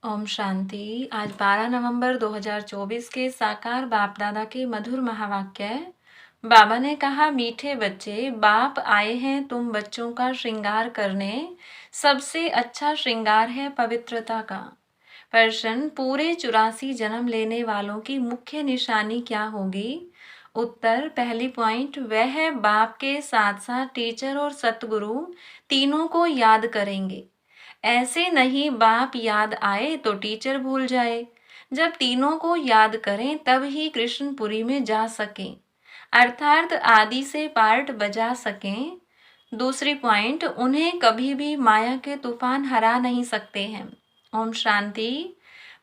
ओम शांति। आज 12 नवंबर 2024 के साकार बाप दादा के मधुर महावाक्य। बाबा ने कहा, मीठे बच्चे, बाप आए हैं तुम बच्चों का श्रृंगार करने। सबसे अच्छा श्रृंगार है पवित्रता का। प्रश्न, पूरे 84 जन्म लेने वालों की मुख्य निशानी क्या होगी? उत्तर, पहली पॉइंट, वह है बाप के साथ साथ टीचर और सतगुरु तीनों को याद करेंगे। ऐसे नहीं बाप याद आए तो टीचर भूल जाए। जब तीनों को याद करें तब ही कृष्णपुरी में जा सकें, अर्थात आदि से पार्ट बजा सकें। दूसरी पॉइंट, उन्हें कभी भी माया के तूफान हरा नहीं सकते हैं। ओम शांति।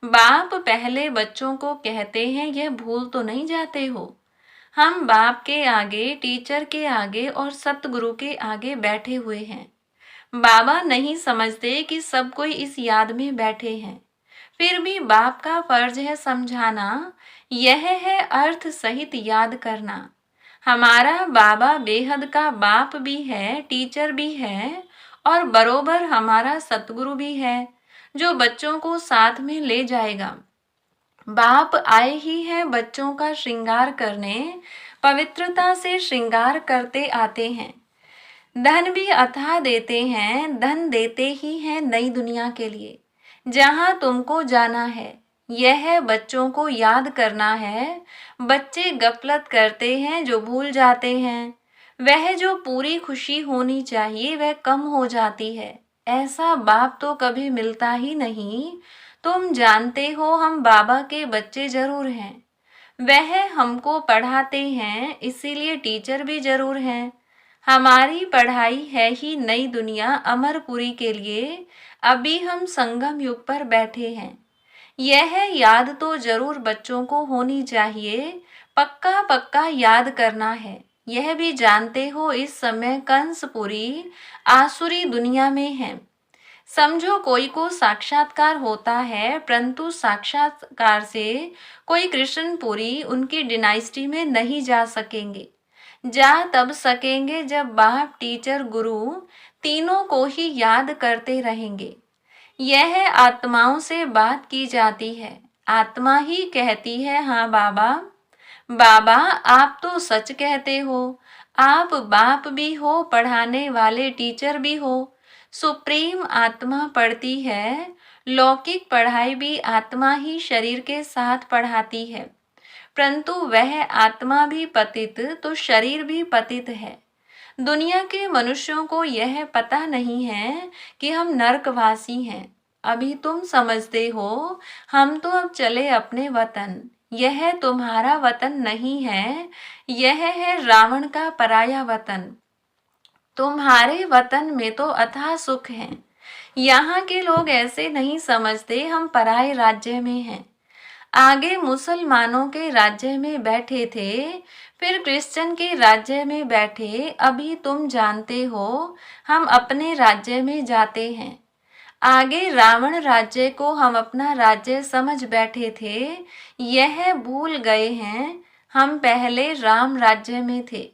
बाप पहले बच्चों को कहते हैं, यह भूल तो नहीं जाते हो? हम बाप के आगे, टीचर के आगे और सतगुरु के आगे बैठे हुए हैं। बाबा नहीं समझते कि सब कोई इस याद में बैठे हैं, फिर भी बाप का फर्ज है समझाना। यह है अर्थ सहित याद करना। हमारा बाबा बेहद का बाप भी है, टीचर भी है और बरोबर हमारा सतगुरु भी है, जो बच्चों को साथ में ले जाएगा। बाप आए ही हैं बच्चों का श्रृंगार करने, पवित्रता से श्रृंगार करते आते हैं। धन भी अथाह देते हैं, धन देते ही हैं नई दुनिया के लिए, जहां तुमको जाना है। यह बच्चों को याद करना है। बच्चे गफलत करते हैं, जो भूल जाते हैं। वह जो पूरी खुशी होनी चाहिए वह कम हो जाती है। ऐसा बाप तो कभी मिलता ही नहीं। तुम जानते हो हम बाबा के बच्चे जरूर हैं। वह हमको पढ़ाते हैं, इसीलिए टीचर भी जरूर हैं। हमारी पढ़ाई है ही नई दुनिया अमरपुरी के लिए। अभी हम संगम युग पर बैठे हैं। यह याद तो जरूर बच्चों को होनी चाहिए। पक्का पक्का याद करना है। यह भी जानते हो इस समय कंसपुरी आसुरी दुनिया में है। समझो कोई को साक्षात्कार होता है, परंतु साक्षात्कार से कोई कृष्णपुरी उनकी डिनाइस्टी में नहीं जा सकेंगे। जा तब सकेंगे जब बाप, टीचर, गुरु तीनों को ही याद करते रहेंगे। यह आत्माओं से बात की जाती है। आत्मा ही कहती है, हाँ बाबा, बाबा आप तो सच कहते हो। आप बाप भी हो, पढ़ाने वाले टीचर भी हो। सुप्रीम आत्मा पढ़ती है। लौकिक पढ़ाई भी आत्मा ही शरीर के साथ पढ़ाती है, परंतु वह आत्मा भी पतित तो शरीर भी पतित है। दुनिया के मनुष्यों को यह पता नहीं है कि हम नरकवासी हैं। अभी तुम समझते हो। हम तो अब चले अपने वतन। यह तुम्हारा वतन नहीं है, यह है रावण का पराया वतन। तुम्हारे वतन में तो अथाह सुख है। यहाँ के लोग ऐसे नहीं समझते हम पराये राज्य में हैं। आगे मुसलमानों के राज्य में बैठे थे, फिर क्रिश्चियन के राज्य में बैठे। अभी तुम जानते हो हम अपने राज्य में जाते हैं। आगे रावण राज्य को हम अपना राज्य समझ बैठे थे, यह भूल गए हैं हम पहले राम राज्य में थे।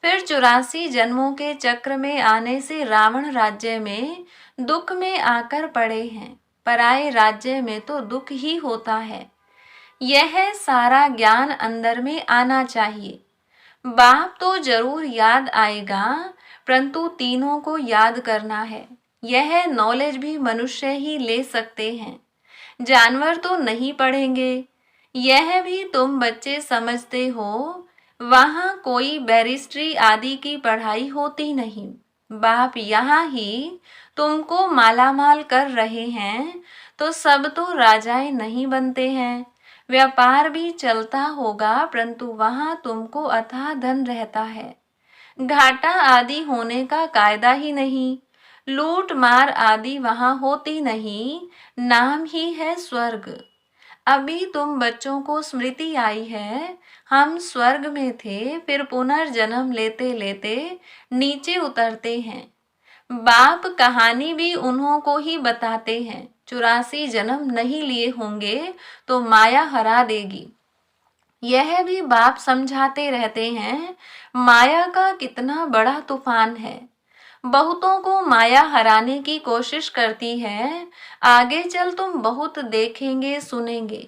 फिर 84 जन्मों के चक्र में आने से रावण राज्य में दुख में आकर पड़े हैं। पराये राज्य में तो दुख ही होता है। यह सारा ज्ञान अंदर में आना चाहिए। बाप तो जरूर याद आएगा, परंतु तीनों को याद करना है। यह नॉलेज भी मनुष्य ही ले सकते हैं, जानवर तो नहीं पढ़ेंगे। यह भी तुम बच्चे समझते हो। वहाँ कोई बैरिस्ट्री आदि की पढ़ाई होती नहीं। बाप यहाँ ही तुमको मालामाल कर रहे हैं, तो सब तो राजाएं नहीं बनते हैं। व्यापार भी चलता होगा, परंतु वहाँ तुमको अथाह धन रहता है। घाटा आदि होने का कायदा ही नहीं। लूट मार आदि वहाँ होती नहीं। नाम ही है स्वर्ग। अभी तुम बच्चों को स्मृति आई है, हम स्वर्ग में थे, फिर पुनर्जन्म लेते लेते नीचे उतरते हैं। बाप कहानी भी उन्हों को ही बताते हैं। 84 जन्म नहीं लिए होंगे तो माया हरा देगी। यह भी बाप समझाते रहते हैं, माया का कितना बड़ा तूफान है। बहुतों को माया हराने की कोशिश करती है। आगे चल तुम बहुत देखेंगे सुनेंगे।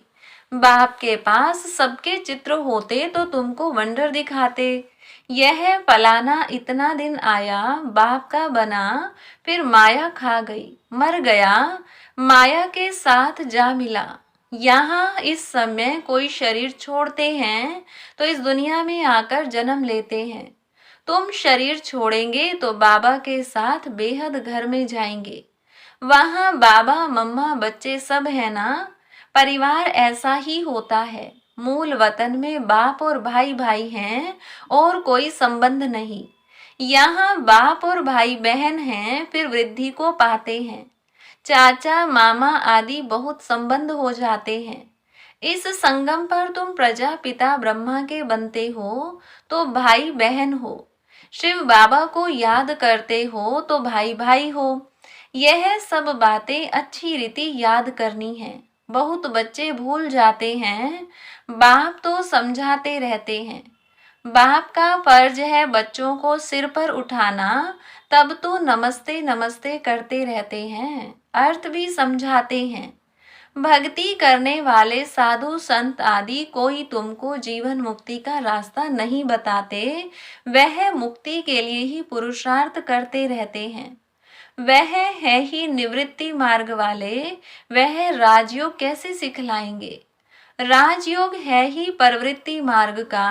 बाप के पास सबके चित्र होते तो तुमको वंडर दिखाते। यह फलाना इतना दिन आया, बाप का बना, फिर माया खा गई, मर गया, माया के साथ जा मिला। यहाँ इस समय कोई शरीर छोड़ते हैं तो इस दुनिया में आकर जन्म लेते हैं। तुम शरीर छोड़ेंगे तो बाबा के साथ बेहद घर में जाएंगे। वहां बाबा मम्मा बच्चे सब है ना। परिवार ऐसा ही होता है। मूल वतन में बाप और भाई भाई हैं और कोई संबंध नहीं। यहाँ बाप और भाई बहन हैं, फिर वृद्धि को पाते हैं। चाचा मामा आदि बहुत संबंध हो जाते हैं। इस संगम पर तुम प्रजापिता ब्रह्मा के बनते हो तो भाई बहन हो। शिव बाबा को याद करते हो तो भाई भाई हो। यह सब बातें अच्छी रीति याद करनी है। बहुत बच्चे भूल जाते हैं। बाप तो समझाते रहते हैं। बाप का फर्ज है बच्चों को सिर पर उठाना, तब तो नमस्ते नमस्ते करते रहते हैं, अर्थ भी समझाते हैं। भक्ति करने वाले साधु संत आदि कोई तुमको जीवन मुक्ति का रास्ता नहीं बताते। वह मुक्ति के लिए ही पुरुषार्थ करते रहते हैं। वह है ही निवृत्ति मार्ग वाले, वह राजयोग कैसे सिखलाएंगे। राजयोग है ही प्रवृत्ति मार्ग का।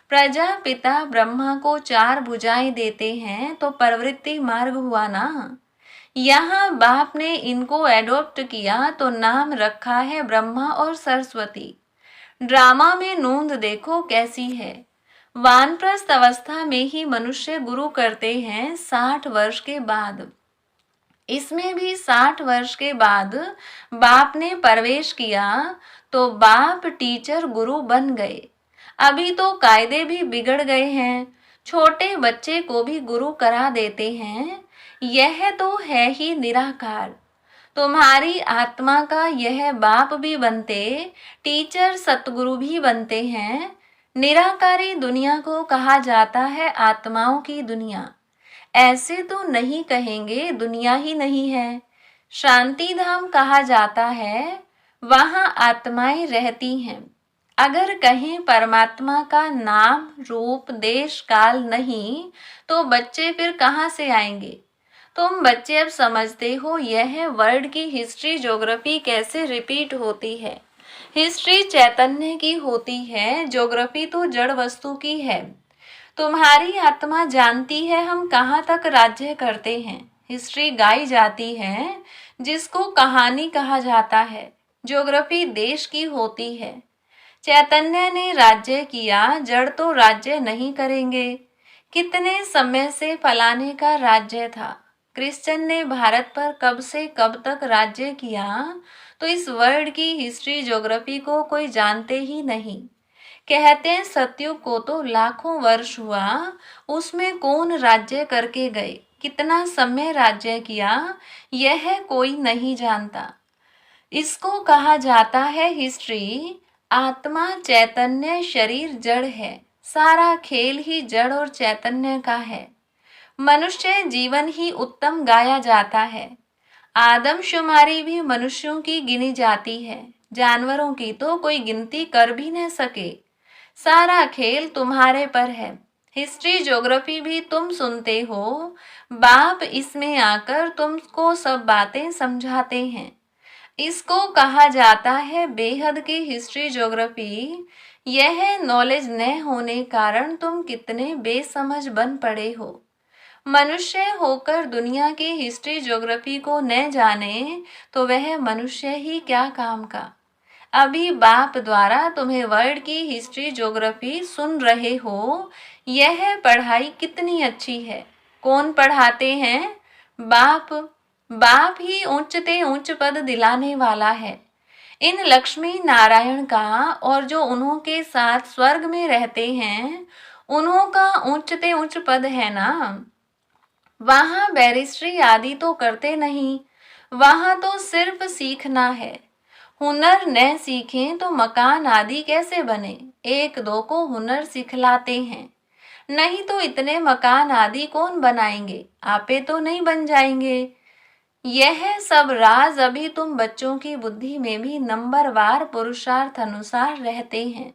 प्रजापिता ब्रह्मा को 4 भुजाएं देते हैं तो प्रवृत्ति मार्ग हुआ ना। यहाँ बाप ने इनको एडॉप्ट किया तो नाम रखा है ब्रह्मा और सरस्वती। ड्रामा में नूंद देखो कैसी है। वानप्रस्थ अवस्था में ही मनुष्य गुरु करते हैं 60 वर्ष के बाद। इसमें भी 60 वर्ष के बाद बाप ने प्रवेश किया तो बाप टीचर गुरु बन गए। अभी तो कायदे भी बिगड़ गए हैं। छोटे बच्चे को भी गुरु करा देते हैं। यह तो है ही निराकार। तुम्हारी आत्मा का यह बाप भी बनते, टीचर सतगुरु भी बनते हैं। निराकारी दुनिया को कहा जाता है आत्माओं की दुनिया। ऐसे तो नहीं कहेंगे, दुनिया ही नहीं है। शांति धाम कहा जाता है, वहां आत्माएं रहती हैं। अगर कहीं परमात्मा का नाम रूप देश काल नहीं तो बच्चे फिर कहाँ से आएंगे। तुम बच्चे अब समझते हो यह वर्ल्ड की हिस्ट्री ज्योग्राफी कैसे रिपीट होती है। हिस्ट्री चैतन्य की होती है, ज्योग्राफी तो जड़ वस्तु की है। तुम्हारी आत्मा जानती है हम कहाँ तक राज्य करते हैं। हिस्ट्री गाई जाती है जिसको कहानी कहा जाता है। ज्योग्राफी देश की होती है। चैतन्य ने राज्य किया, जड़ तो राज्य नहीं करेंगे। कितने समय से फलाने का राज्य था। क्रिश्चियन ने भारत पर कब से कब तक राज्य किया, तो इस वर्ल्ड की हिस्ट्री ज्योग्राफी को कोई जानते ही नहीं। कहते हैं सतयुग को तो लाखों वर्ष हुआ, उसमें कौन राज्य करके गए, कितना समय राज्य किया, यह कोई नहीं जानता। इसको कहा जाता है हिस्ट्री। आत्मा चैतन्य, शरीर जड़ है। सारा खेल ही जड़ और चैतन्य का है। मनुष्य जीवन ही उत्तम गाया जाता है। आदमशुमारी भी मनुष्यों की गिनी जाती है। जानवरों की तो कोई गिनती कर भी न सके। सारा खेल तुम्हारे पर है। हिस्ट्री ज्योग्राफी भी तुम सुनते हो। बाप इसमें आकर तुमको सब बातें समझाते हैं। इसको कहा जाता है बेहद की हिस्ट्री ज्योग्राफी। यह नॉलेज न होने कारण तुम कितने बेसमझ बन पड़े हो। मनुष्य होकर दुनिया की हिस्ट्री ज्योग्राफी को न जाने तो वह मनुष्य ही क्या काम का। अभी बाप द्वारा तुम्हें वर्ल्ड की हिस्ट्री ज्योग्राफी सुन रहे हो। यह पढ़ाई कितनी अच्छी है। कौन पढ़ाते हैं? बाप। बाप ही ऊंचते ऊंच पद दिलाने वाला है। इन लक्ष्मी नारायण का और जो उन्हों के साथ स्वर्ग में रहते हैं, उन्हों का ऊंचते ऊंच पद है ना। वहां बैरिस्ट्री आदि तो करते नहीं। वहां तो सिर्फ सीखना है। हुनर न सीखें तो मकान आदि कैसे बने। एक दो को हुनर सिखलाते हैं। नहीं तो इतने मकान आदि कौन बनाएंगे, आपे तो नहीं बन जाएंगे। यह सब राज अभी तुम बच्चों की बुद्धि में भी नंबरवार पुरुषार्थ अनुसार रहते हैं।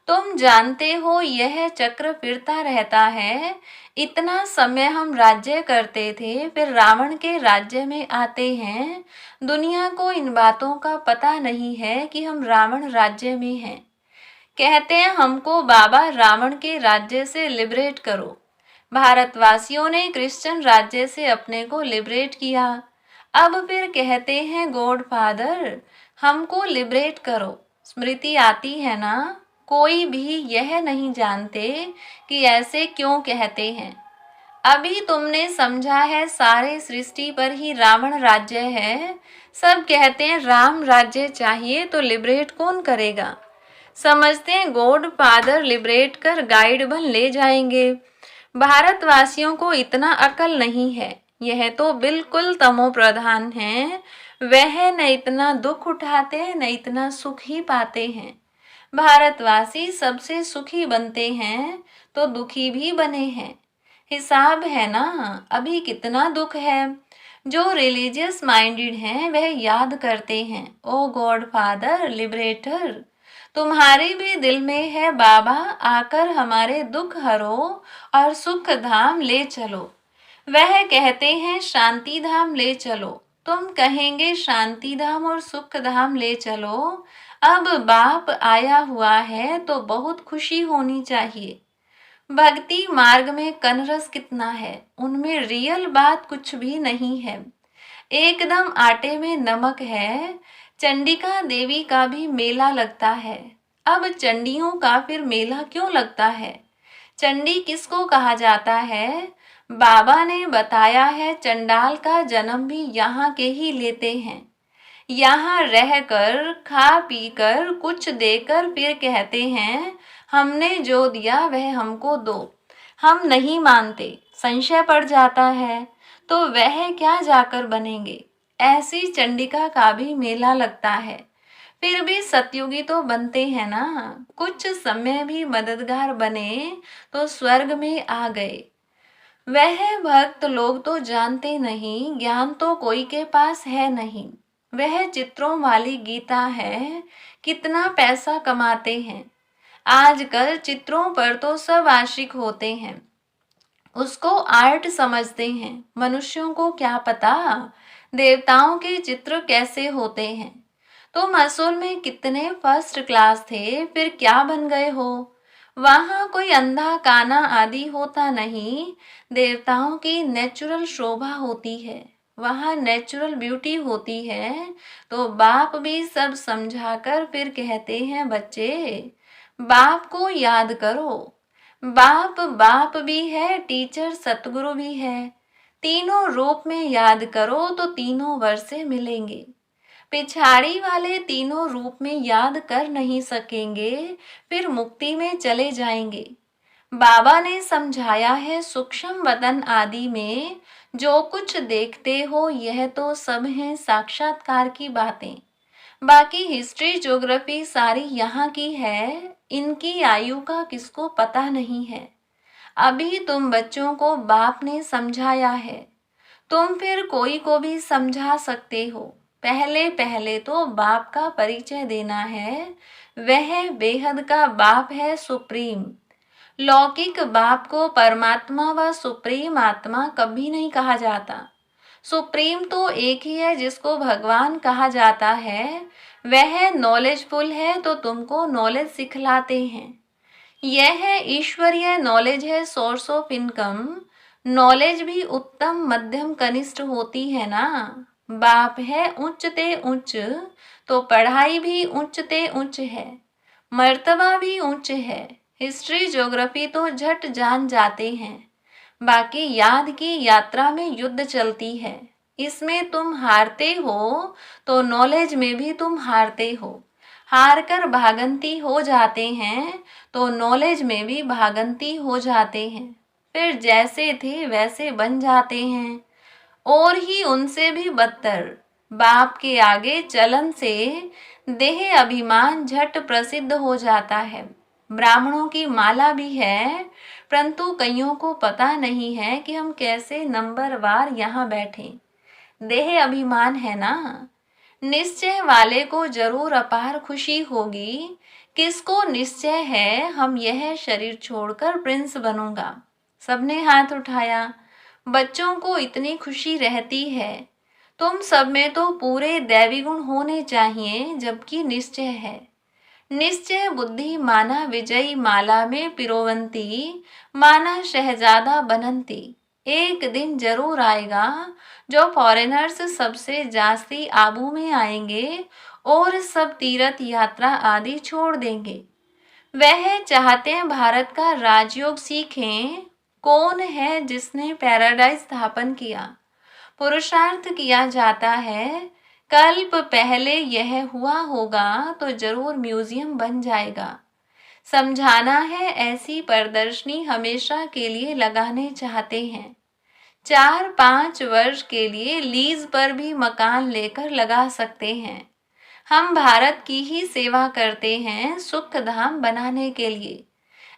तुम जानते हो यह चक्र फिरता रहता है। इतना समय हम राज्य करते थे, फिर रावण के राज्य में आते हैं। दुनिया को इन बातों का पता नहीं है कि हम रावण राज्य में हैं। कहते हैं हमको बाबा रावण के राज्य से लिबरेट करो। भारतवासियों ने क्रिश्चियन राज्य से अपने को लिबरेट किया। अब फिर कहते हैं गॉड फादर हमको लिबरेट करो। स्मृति आती है ना। कोई भी यह नहीं जानते कि ऐसे क्यों कहते हैं। अभी तुमने समझा है सारे सृष्टि पर ही रावण राज्य है। सब कहते हैं राम राज्य चाहिए, तो लिबरेट कौन करेगा। समझते हैं गॉड फादर लिबरेट कर गाइड बन ले जाएंगे। भारतवासियों को इतना अकल नहीं है। यह तो बिल्कुल तमो प्रधान है। वह न इतना दुख उठाते हैं, न इतना सुख ही पाते हैं। भारतवासी सबसे सुखी बनते हैं तो दुखी भी बने हैं। हिसाब है ना। अभी कितना दुख है। जो रिलीजियस माइंडेड हैं वह याद करते हैं, ओ गॉड फादर लिबरेटर, तुम्हारे भी दिल में है बाबा, आकर हमारे दुख हरो और सुख धाम ले चलो। वह कहते हैं शांति धाम ले चलो। तुम कहेंगे शांति धाम और सुख धाम ले चलो। अब बाप आया हुआ है तो बहुत खुशी होनी चाहिए। भक्ति मार्ग में कनरस कितना है, उनमें रियल बात कुछ भी नहीं है। एकदम आटे में नमक है। चंडिका देवी का भी मेला लगता है। अब चंडियों का फिर मेला क्यों लगता है। चंडी किसको कहा जाता है। बाबा ने बताया है चंडाल का जन्म भी यहाँ के ही लेते हैं। यहाँ रहकर खा पी कर कुछ देकर फिर कहते हैं हमने जो दिया वह हमको दो। हम नहीं मानते, संशय पड़ जाता है, तो वह क्या जाकर बनेंगे। ऐसी चंडिका का भी मेला लगता है। फिर भी सतयुगी तो बनते हैं ना। कुछ समय भी मददगार बने तो स्वर्ग में आ गए। वह भक्त लोग तो जानते नहीं, ज्ञान तो कोई के पास है नहीं। वह चित्रों वाली गीता है, कितना पैसा कमाते हैं। आजकल चित्रों पर तो सब आशिक होते हैं, उसको आर्ट समझते हैं। मनुष्यों को क्या पता देवताओं के चित्र कैसे होते हैं। तुम असल में कितने फर्स्ट क्लास थे, फिर क्या बन गए हो। वहां कोई अंधा काना आदि होता नहीं। देवताओं की नेचुरल शोभा होती है, वहां नेचुरल ब्यूटी होती है। तो बाप भी सब समझाकर फिर कहते हैं बच्चे बाप को याद करो। बाप बाप भी है, टीचर सतगुरु भी है। तीनों रूप में याद करो तो तीनों वर्षे मिलेंगे। पिछाड़ी वाले तीनों रूप में याद कर नहीं सकेंगे, फिर मुक्ति में चले जाएंगे। बाबा ने समझाया है सूक्ष्म वतन आदि में जो कुछ देखते हो यह तो सब हैं साक्षात्कार की बातें। बाकी हिस्ट्री ज्योग्राफी सारी यहाँ की है, इनकी आयु का किसको पता नहीं है। अभी तुम बच्चों को बाप ने समझाया है, तुम फिर कोई को भी समझा सकते हो। पहले पहले तो बाप का परिचय देना है। वह बेहद का बाप है, सुप्रीम। लौकिक बाप को परमात्मा व सुप्रीम आत्मा कभी नहीं कहा जाता। सुप्रीम तो एक ही है जिसको भगवान कहा जाता है। वह नॉलेजफुल है तो तुमको नॉलेज सिखलाते हैं। यह ईश्वरीय नॉलेज है, सोर्स ऑफ इनकम। नॉलेज भी उत्तम मध्यम कनिष्ठ होती है ना। बाप है उच्चते उच्च, तो पढ़ाई भी उच्चते उच्च है, मर्तबा भी उच्च है। हिस्ट्री ज्योग्राफी तो झट जान जाते हैं। बाकी याद की यात्रा में युद्ध चलती है। इसमें तुम हारते हो तो नॉलेज में भी तुम हारते हो। हार कर भागंती हो जाते हैं तो नॉलेज में भी भागंती हो जाते हैं। फिर जैसे थे वैसे बन जाते हैं, और ही उनसे भी बदतर। बाप के आगे चलन से देह अभिमान झट प्रसिद्ध हो जाता है। ब्राह्मणों की माला भी है, परंतु कईयों को पता नहीं है कि हम कैसे नंबरवार यहाँ बैठे। देह अभिमान है ना। निश्चय वाले को जरूर अपार खुशी होगी। किसको निश्चय है हम यह शरीर छोड़कर प्रिंस बनूंगा। सबने हाथ उठाया। बच्चों को इतनी खुशी रहती है। तुम सब में तो पूरे दैवी गुण होने चाहिए, जबकि निश्चय है। निश्चय बुद्धि माना विजयी माला में पिरोवंती, माना शहजादा बनंती। एक दिन जरूर आएगा जो फॉरेनर्स सबसे जास्ती आबू में आएंगे और सब तीर्थ यात्रा आदि छोड़ देंगे। वह चाहते हैं भारत का राजयोग सीखें। कौन है जिसने पैराडाइज स्थापन किया? पुरुषार्थ किया जाता है। कल्प पहले यह हुआ होगा तो जरूर म्यूजियम बन जाएगा। समझाना है ऐसी प्रदर्शनी हमेशा के लिए लगाने चाहते हैं। 4-5 वर्ष के लिए लीज पर भी मकान लेकर लगा सकते हैं। हम भारत की ही सेवा करते हैं सुख धाम बनाने के लिए।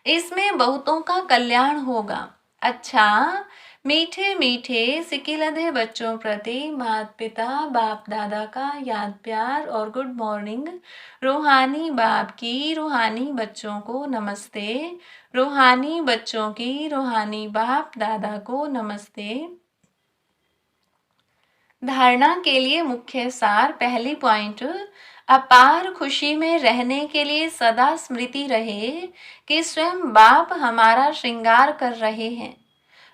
इसमें बहुतों का कल्याण होगा। अच्छा, मीठे मीठे सिकिलधे बच्चों प्रति माता पिता बाप दादा का याद प्यार और गुड मॉर्निंग। रूहानी बाप की रूहानी बच्चों को नमस्ते। रूहानी बच्चों की रूहानी बाप दादा को नमस्ते। धारणा के लिए मुख्य सार। पहली पॉइंट, अपार खुशी में रहने के लिए सदा स्मृति रहे कि स्वयं बाप हमारा श्रृंगार कर रहे हैं।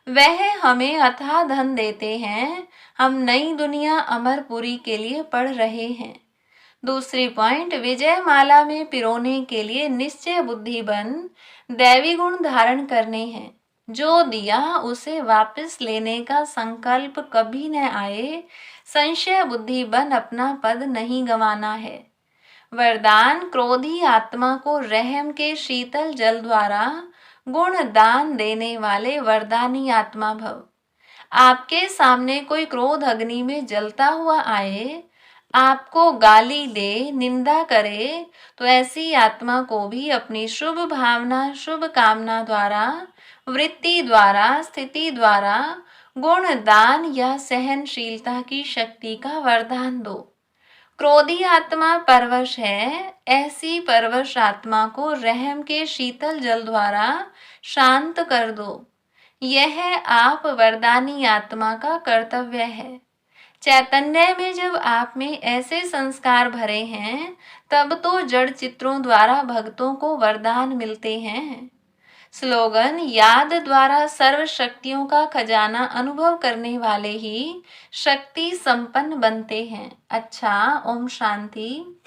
वह हमें अथाह धन देते हैं। हम नई दुनिया अमरपुरी के लिए पढ़ रहे हैं। दूसरी पॉइंट, विजय माला में पिरोने के लिए निश्चय बुद्धि बन दैवी गुण धारण करने हैं। जो दिया उसे वापस लेने का संकल्प कभी न आए। संशय बुद्धि बन अपना पद नहीं गंवाना है। वरदान, क्रोधी आत्मा को रहम के शीतल जल द्वारा गुण दान देने वाले वरदानी आत्मा भव। आपके सामने कोई क्रोध अग्नि में जलता हुआ आए, आपको गाली दे, निंदा करे, तो ऐसी आत्मा को भी अपनी शुभ भावना शुभ कामना द्वारा, वृत्ति द्वारा, स्थिति द्वारा गुण दान या सहनशीलता की शक्ति का वरदान दो। क्रोधी आत्मा परवश है। ऐसी परवश आत्मा को रहम के शीतल जल द्वारा शांत कर दो। यह आप वरदानी आत्मा का कर्तव्य है। चैतन्य में जब आप में ऐसे संस्कार भरे हैं, तब तो जड़ चित्रों द्वारा भक्तों को वरदान मिलते हैं। स्लोगन, याद द्वारा सर्व शक्तियों का खजाना अनुभव करने वाले ही शक्ति संपन्न बनते हैं। अच्छा, ओम शांति।